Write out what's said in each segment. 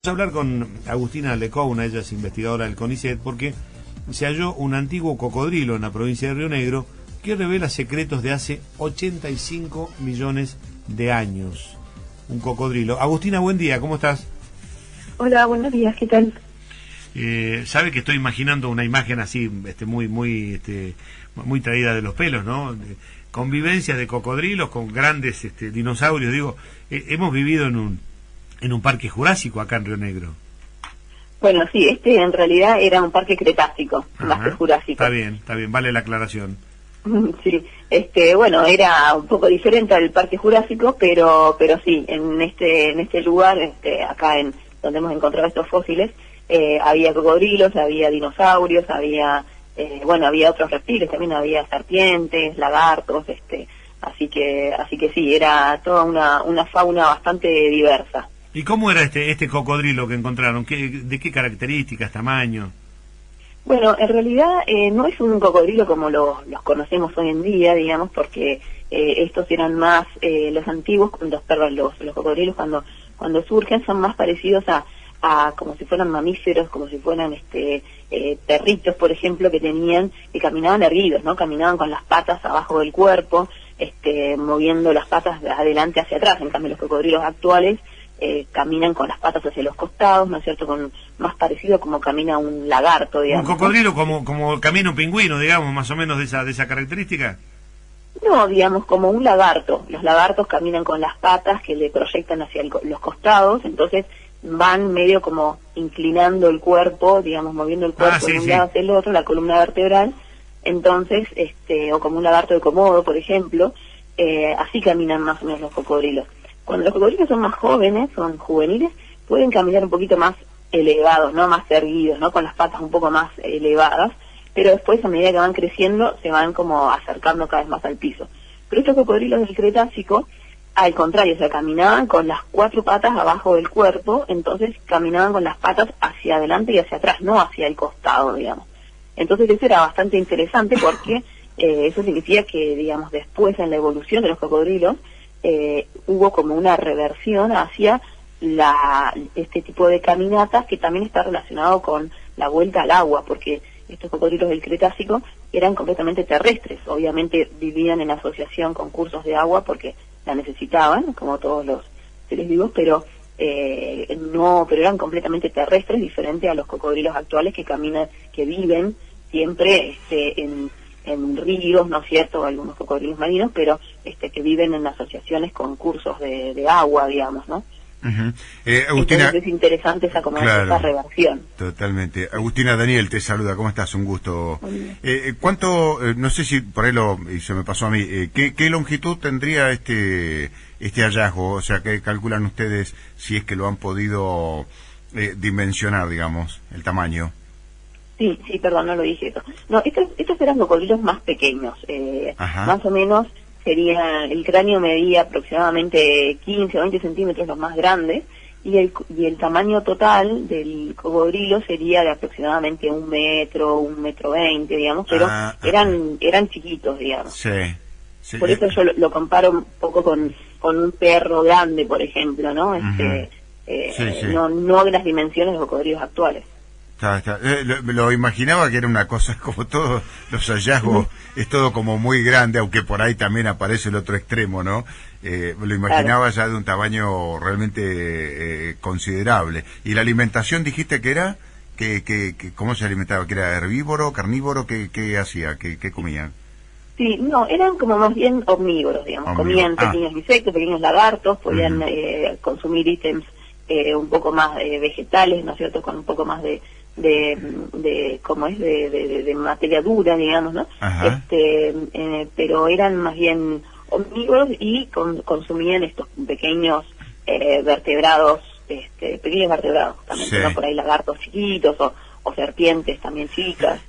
Vamos a hablar con Agustina Lecouna, ella es investigadora del CONICET, porque se halló un antiguo cocodrilo en la provincia de Río Negro que revela secretos de hace 85 millones de años. Un cocodrilo. Agustina, buen día, ¿cómo estás? Hola, buenos días, ¿qué tal? Sabe que estoy imaginando una imagen así, muy traída de los pelos, ¿no? Convivencia de cocodrilos con grandes dinosaurios. Digo, hemos vivido en un parque jurásico acá en Río Negro. Bueno, sí, en realidad era un parque cretácico, más que jurásico. Está bien, vale la aclaración. Sí, bueno, era un poco diferente al parque jurásico, pero sí, en este lugar, acá donde hemos encontrado estos fósiles, había cocodrilos, había dinosaurios, había otros reptiles, también había serpientes, lagartos, así que sí, era toda una fauna bastante diversa. ¿Y cómo era este cocodrilo que encontraron? ¿De qué características, tamaño? Bueno, en realidad no es un cocodrilo como los conocemos hoy en día, digamos, porque estos eran más los antiguos, los cocodrilos cuando surgen son más parecidos a como si fueran mamíferos, como si fueran perritos, por ejemplo, que caminaban erguidos, ¿no? Caminaban con las patas abajo del cuerpo, moviendo las patas de adelante hacia atrás. En cambio, los cocodrilos actuales caminan con las patas hacia los costados, ¿no es cierto?, más parecido como camina un lagarto, digamos. ¿Un cocodrilo, ¿no? como camina un pingüino, digamos, más o menos de esa característica? No, digamos, como un lagarto. Los lagartos caminan con las patas que le proyectan hacia los costados, entonces van medio como inclinando el cuerpo, digamos, moviendo el cuerpo de un lado hacia el otro, la columna vertebral. Entonces, o como un lagarto de Komodo, por ejemplo, así caminan más o menos los cocodrilos. Cuando los cocodrilos son más jóvenes, son juveniles, pueden caminar un poquito más elevados, ¿no? Más erguidos, ¿no? Con las patas un poco más elevadas, pero después, a medida que van creciendo, se van como acercando cada vez más al piso. Pero estos cocodrilos del Cretácico, al contrario, o sea, caminaban con las cuatro patas abajo del cuerpo, entonces caminaban con las patas hacia adelante y hacia atrás, no hacia el costado, digamos. Entonces eso era bastante interesante porque eso significa que, digamos, después en la evolución de los cocodrilos, hubo como una reversión hacia este tipo de caminatas que también está relacionado con la vuelta al agua, porque estos cocodrilos del Cretácico eran completamente terrestres, obviamente vivían en asociación con cursos de agua porque la necesitaban, como todos los seres vivos, pero eran completamente terrestres, diferente a los cocodrilos actuales que viven siempre en ríos, ¿no es cierto?, algunos cocodrilos marinos, pero que viven en asociaciones con cursos de agua, digamos, ¿no? Agustina, entonces es interesante esa reversión. Totalmente. Agustina, Daniel te saluda, ¿cómo estás? Un gusto. No sé si por ahí y se me pasó a mí, ¿qué longitud tendría este hallazgo? O sea, ¿qué calculan ustedes si es que lo han podido dimensionar, digamos, el tamaño? Sí, perdón, no lo dije eso. No, estos eran cocodrilos más pequeños, más o menos el cráneo medía aproximadamente 15 o 20 centímetros los más grandes, y el tamaño total del cocodrilo sería de aproximadamente 1 metro, 1,20 m, digamos, pero eran chiquitos, digamos. Sí. Por eso yo lo comparo un poco con un perro grande, por ejemplo, ¿no? No las dimensiones de los cocodrilos actuales. Lo imaginaba que era una cosa como todos los hallazgos, es todo como muy grande, aunque por ahí también aparece el otro extremo, ¿no? Lo imaginaba ya de un tamaño realmente considerable. ¿Y la alimentación dijiste que era? ¿Cómo se alimentaba? ¿Que era herbívoro, carnívoro? ¿Qué hacía? ¿Qué comían? Sí, no, eran como más bien omnívoros, digamos. Comían pequeños insectos, pequeños lagartos, podían consumir ítems un poco más vegetales, ¿no es cierto?, con un poco más de materia dura, digamos, ¿no? Pero eran más bien omnívoros y consumían estos pequeños vertebrados, también, ¿no? Por ahí lagartos chiquitos o serpientes también chicas.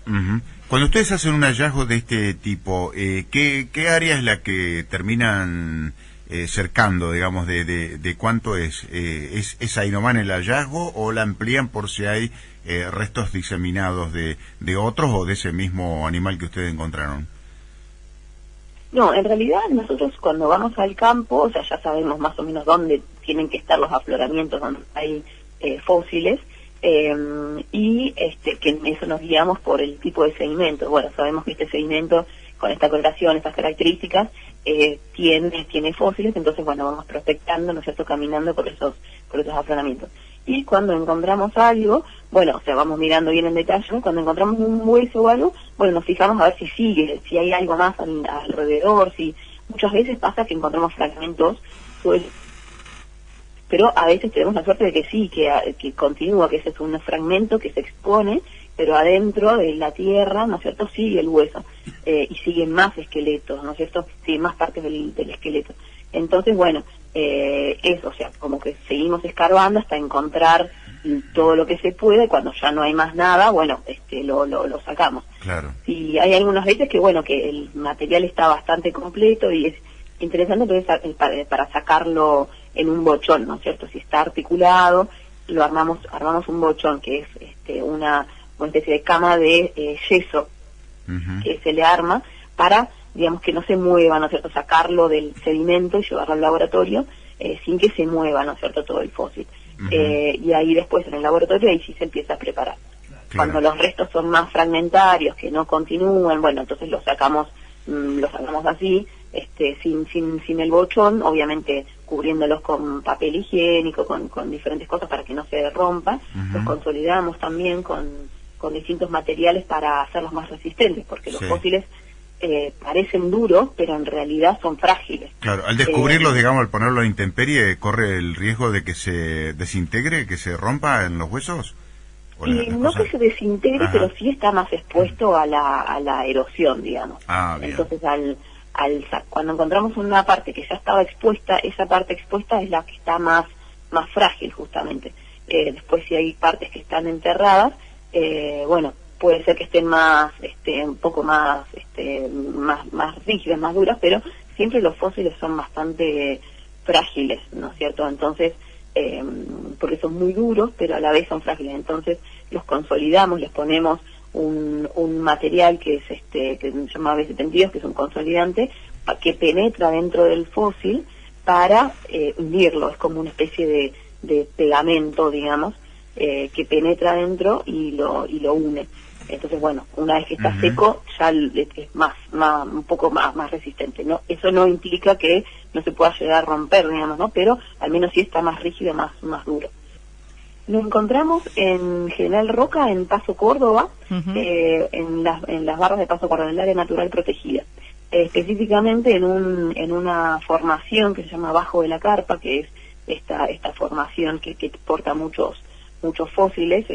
Cuando ustedes hacen un hallazgo de este tipo, ¿qué área es la que terminan cercando, digamos, de cuánto es? ¿Es ahí nomás el hallazgo o la amplían por si hay restos diseminados de otros o de ese mismo animal que ustedes encontraron? No, en realidad nosotros cuando vamos al campo, o sea, ya sabemos más o menos dónde tienen que estar los afloramientos, donde hay fósiles, y que en eso nos guiamos por el tipo de sedimento. Bueno, sabemos que este sedimento con esta coloración, estas características, tiene fósiles, entonces bueno, vamos prospectando, ¿no es cierto?, caminando por esos afloramientos. Y cuando encontramos algo, bueno, o sea, vamos mirando bien en detalle, ¿no? Cuando encontramos un hueso o algo, bueno, nos fijamos a ver si sigue, si hay algo más alrededor, si muchas veces pasa que encontramos fragmentos, pero a veces tenemos la suerte de que sí, que continúa, que ese es un fragmento que se expone, pero adentro de la tierra, ¿no es cierto?, sigue el hueso, y siguen más esqueletos, ¿no es cierto?, siguen más partes del esqueleto. Entonces, bueno, eso, o sea, como que seguimos escarbando hasta encontrar todo lo que se puede. Cuando ya no hay más nada, bueno, lo sacamos. Claro. Y hay algunas veces que, bueno, que el material está bastante completo y es interesante, pero para sacarlo en un bochón, ¿no es cierto? Si está articulado, lo armamos un bochón, que es una especie de cama de yeso, que se le arma para, digamos, que no se mueva, ¿no es cierto?, sacarlo del sedimento y llevarlo al laboratorio sin que se mueva, ¿no es cierto?, todo el fósil. Y ahí después en el laboratorio ahí sí se empieza a preparar. Claro. Cuando los restos son más fragmentarios, que no continúan, bueno, entonces los sacamos así, sin el bochón, obviamente cubriéndolos con papel higiénico, con diferentes cosas para que no se rompa. Los consolidamos también con distintos materiales para hacerlos más resistentes, porque los fósiles parecen duros, pero en realidad son frágiles. Claro, al descubrirlos, digamos, al ponerlo a intemperie, ¿corre el riesgo de que se desintegre, que se rompa en los huesos? No que se desintegre, pero sí está más expuesto a la erosión, digamos. Bien. Entonces, cuando encontramos una parte que ya estaba expuesta, esa parte expuesta es la que está más frágil, justamente. Después, si hay partes que están enterradas, bueno, puede ser que estén un poco más rígidas, más duras, pero siempre los fósiles son bastante frágiles, ¿no es cierto? Entonces, porque son muy duros, pero a la vez son frágiles. Entonces, los consolidamos, les ponemos un material que es que se llama B72, que es un consolidante, que penetra dentro del fósil para unirlo. Es como una especie de pegamento, digamos, que penetra dentro y lo une. Entonces, bueno, una vez que está seco, ya es un poco más resistente, ¿no? Eso no implica que no se pueda llegar a romper, digamos, ¿no? Pero al menos sí está más rígido, más duro. Lo encontramos en General Roca, en Paso Córdoba, en las barras de Paso Córdoba, en el área natural protegida. Específicamente en una formación que se llama Bajo de la Carpa, que es esta formación que porta muchos fósiles,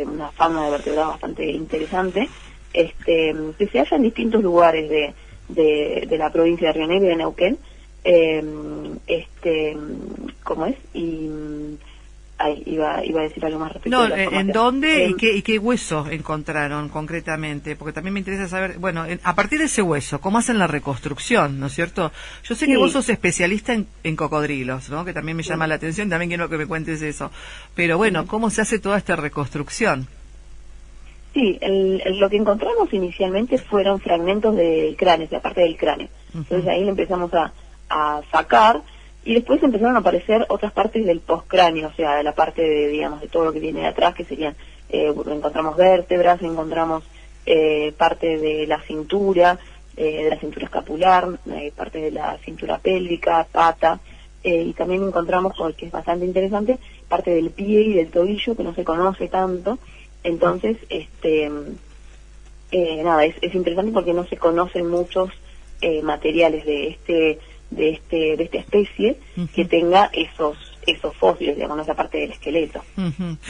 una fauna de vertebrados bastante interesante, que se halla en distintos lugares de la provincia de Río Negro y de Neuquén, ¿cómo es? Y iba a decir algo más respecto a la formación. ¿En dónde y qué hueso encontraron concretamente? Porque también me interesa saber, bueno, a partir de ese hueso, ¿cómo hacen la reconstrucción, no es cierto? Yo sé que vos sos especialista en cocodrilos, ¿no? Que también me llama la atención, también quiero que me cuentes eso. Pero bueno, ¿cómo se hace toda esta reconstrucción? Sí, lo que encontramos inicialmente fueron fragmentos del cráneo, de la parte del cráneo. Entonces ahí lo empezamos a sacar. Y después empezaron a aparecer otras partes del postcráneo, o sea, de la parte digamos, de todo lo que viene de atrás, que serían, encontramos vértebras, encontramos parte de la cintura escapular, parte de la cintura pélvica, pata, y también encontramos, que es bastante interesante, parte del pie y del tobillo, que no se conoce tanto. Entonces, nada, es interesante porque no se conocen muchos materiales de esta especie que tenga esos fósiles, digamos, esa parte del esqueleto.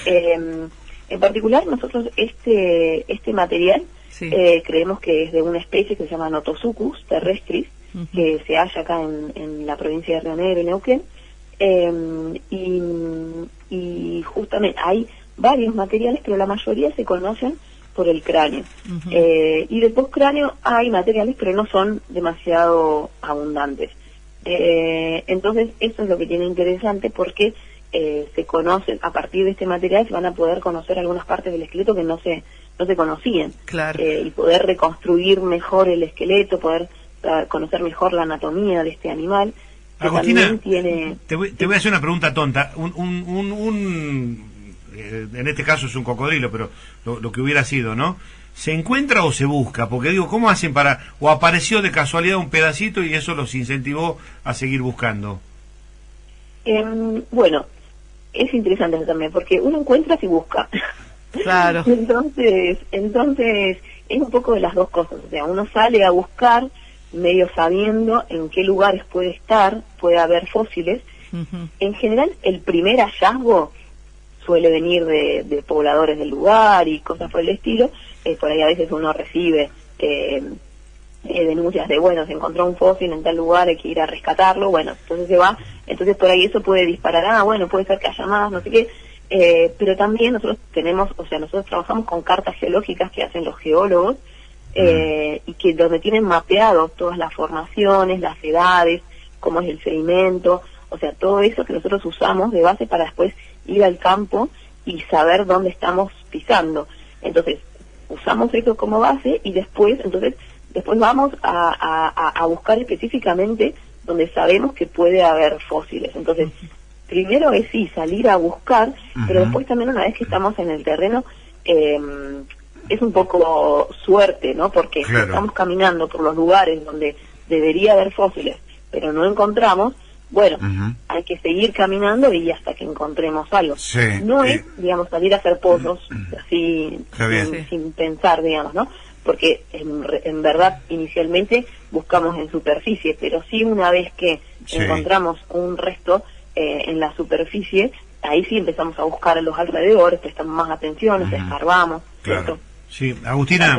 En particular, nosotros este material creemos que es de una especie que se llama Notosuchus terrestris, que se halla acá en la provincia de Río Negro y Neuquén, y justamente hay varios materiales, pero la mayoría se conocen por el cráneo. Y del postcráneo hay materiales, pero no son demasiado abundantes. Entonces eso es lo que tiene interesante, porque se conocen, a partir de este material se van a poder conocer algunas partes del esqueleto que no se conocían. Claro. Y poder reconstruir mejor el esqueleto, poder conocer mejor la anatomía de este animal, Agustina, tiene... te voy a hacer una pregunta tonta. En este caso es un cocodrilo, pero lo que hubiera sido, ¿no? ¿Se encuentra o se busca? Porque digo, ¿cómo hacen para...? ¿O apareció de casualidad un pedacito y eso los incentivó a seguir buscando? Bueno, es interesante eso también, porque uno encuentra si busca. Claro. Entonces es un poco de las dos cosas. O sea, uno sale a buscar medio sabiendo en qué lugares puede estar, puede haber fósiles. En general, el primer hallazgo suele venir de pobladores del lugar y cosas por el estilo. Por ahí a veces uno recibe denuncias de, bueno, se encontró un fósil en tal lugar, hay que ir a rescatarlo, bueno, entonces se va, entonces por ahí eso puede disparar, bueno, puede ser que haya más, no sé qué, pero también nosotros nosotros trabajamos con cartas geológicas que hacen los geólogos, y que donde tienen mapeados todas las formaciones, las edades, cómo es el sedimento, o sea, todo eso que nosotros usamos de base para después ir al campo y saber dónde estamos pisando. Entonces, usamos eso como base y después vamos a buscar específicamente donde sabemos que puede haber fósiles. Entonces, primero es sí, salir a buscar, pero después también una vez que estamos en el terreno, es un poco suerte, ¿no? Porque si estamos caminando por los lugares donde debería haber fósiles, pero no encontramos, bueno, hay que seguir caminando y hasta que encontremos algo. Sí, no es, digamos, salir a hacer pozos así sin pensar, digamos, ¿no? Porque en verdad inicialmente buscamos en superficie, pero sí una vez que encontramos un resto en la superficie, ahí sí empezamos a buscar a los alrededores, prestamos más atención, escarbamos, ¿cierto? Sí, Agustina,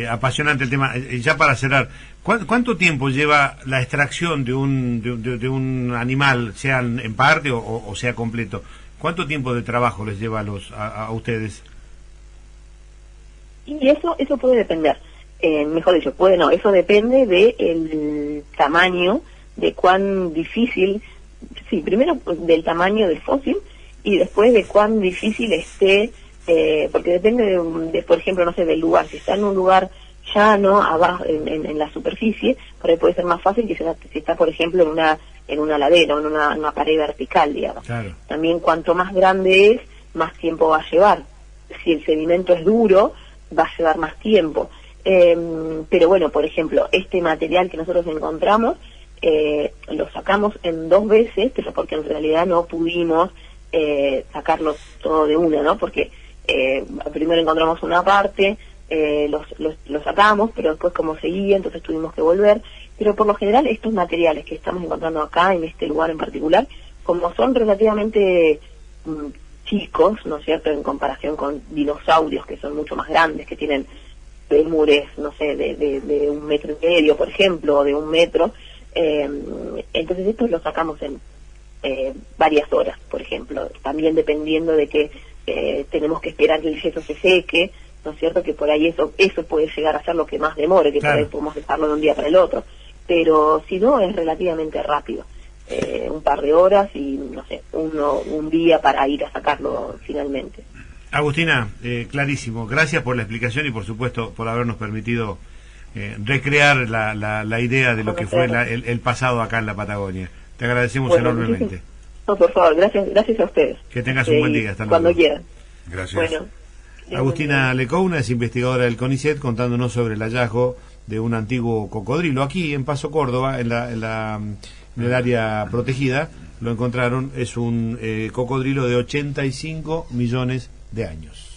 apasionante el tema. Ya para cerrar, ¿cuánto tiempo lleva la extracción de un animal, sea en parte o sea completo? ¿Cuánto tiempo de trabajo les lleva a ustedes? Y eso puede depender, mejor dicho, eso depende del tamaño, de cuán difícil, primero del tamaño del fósil y después de cuán difícil esté, porque depende de, por ejemplo, no sé, del lugar. Si está en un lugar llano, abajo, en la superficie, por ahí puede ser más fácil que si está, por ejemplo, en una ladera o en una pared vertical, digamos. Claro. También cuanto más grande es, más tiempo va a llevar. Si el sedimento es duro, va a llevar más tiempo. Pero bueno, por ejemplo, este material que nosotros encontramos, lo sacamos en 2 veces, pero porque en realidad no pudimos sacarlo todo de una, ¿no? Porque primero encontramos una parte, lo sacamos, pero después como seguía, entonces tuvimos que volver. Pero por lo general estos materiales que estamos encontrando acá, en este lugar en particular, como son relativamente chicos, ¿no es cierto?, en comparación con dinosaurios que son mucho más grandes, que tienen fémures, no sé, de 1,5 metros, por ejemplo, o de 1 metro, entonces estos los sacamos en varias horas, por ejemplo, también dependiendo de que tenemos que esperar que el yeso se seque, ¿no es cierto?, que por ahí eso puede llegar a ser lo que más demore, que por ahí podemos dejarlo de un día para el otro, pero si no es relativamente rápido, un par de horas y no sé, un día para ir a sacarlo finalmente. Agustina, clarísimo, gracias por la explicación y por supuesto por habernos permitido recrear la idea de lo que fue el pasado acá en la Patagonia. Te agradecemos enormemente. No, por favor, gracias a ustedes. Que tengas un buen día, hasta luego. Cuando quieran. Gracias. Bueno, Agustina Lecouna es investigadora del CONICET contándonos sobre el hallazgo de un antiguo cocodrilo aquí en Paso Córdoba, en el área protegida. Lo encontraron, es un cocodrilo de 85 millones de años.